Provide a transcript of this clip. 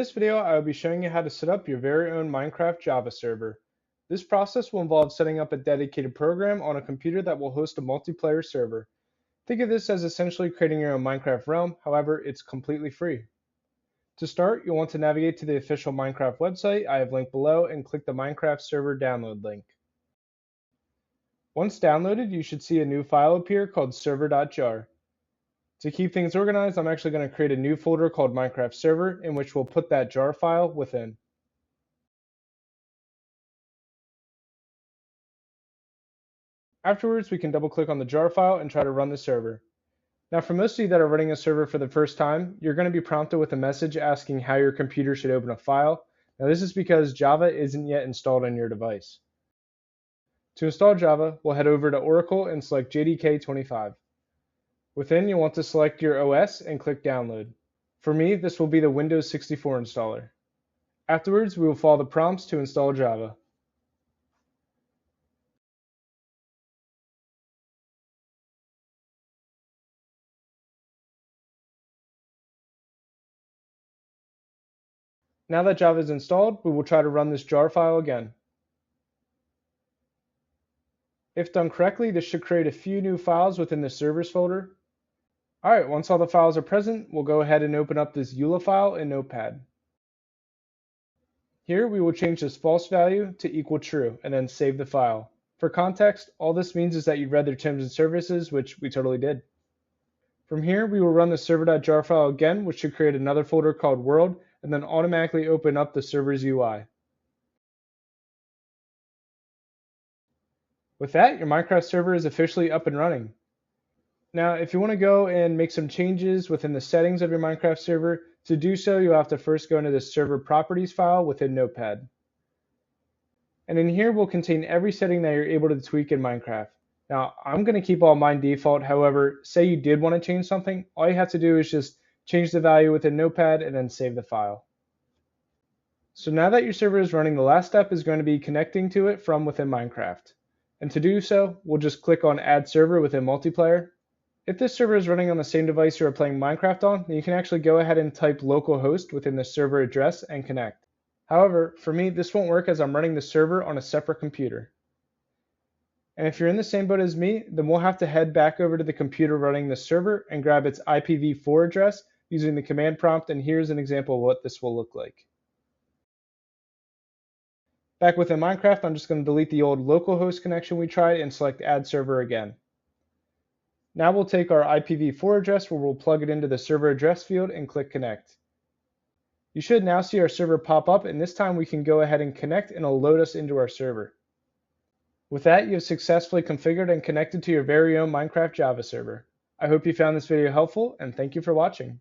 this video, I will be showing you how to set up your very own Minecraft Java server. This process will involve setting up a dedicated program on a computer that will host a multiplayer server. Think of this as essentially creating your own Minecraft realm, however, it's completely free. To start, you'll want to navigate to the official Minecraft website I have linked below and click the Minecraft server download link. Once downloaded, you should see a new file appear called server.jar. To keep things organized, I'm actually going to create a new folder called Minecraft Server in which we'll put that jar file within. Afterwards, we can double click on the jar file and try to run the server. Now for most of you that are running a server for the first time, you're going to be prompted with a message asking how your computer should open a file. Now this is because Java isn't yet installed on your device. To install Java, we'll head over to Oracle and select JDK 25. Within, you'll want to select your OS and click Download. For me, this will be the Windows 64 installer. Afterwards, we will follow the prompts to install Java. Now that Java is installed, we will try to run this jar file again. If done correctly, this should create a few new files within the servers folder. Alright, once all the files are present, we'll go ahead and open up this eula file in Notepad. Here we will change this false value to equal true and then save the file. For context, all this means is that you read their terms and services, which we totally did. From here, we will run the server.jar file again, which should create another folder called world and then automatically open up the server's UI. With that, your Minecraft server is officially up and running. Now, if you want to go and make some changes within the settings of your Minecraft server, to do so, you'll have to first go into the server properties file within Notepad. And in here will contain every setting that you're able to tweak in Minecraft. Now, I'm going to keep all mine default. However, say you did want to change something, all you have to do is just change the value within Notepad and then save the file. So now that your server is running, the last step is going to be connecting to it from within Minecraft. And to do so, we'll just click on Add Server within Multiplayer. If this server is running on the same device you are playing Minecraft on, then you can actually go ahead and type localhost within the server address and connect. However, for me, this won't work as I'm running the server on a separate computer. And if you're in the same boat as me, then we'll have to head back over to the computer running the server and grab its IPv4 address using the command prompt, and here's an example of what this will look like. Back within Minecraft, I'm just going to delete the old localhost connection we tried and select Add Server again. Now we'll take our IPv4 address where we'll plug it into the server address field and click Connect. You should now see our server pop up, and this time we can go ahead and connect and it'll load us into our server. With that, you have successfully configured and connected to your very own Minecraft Java server. I hope you found this video helpful, and thank you for watching.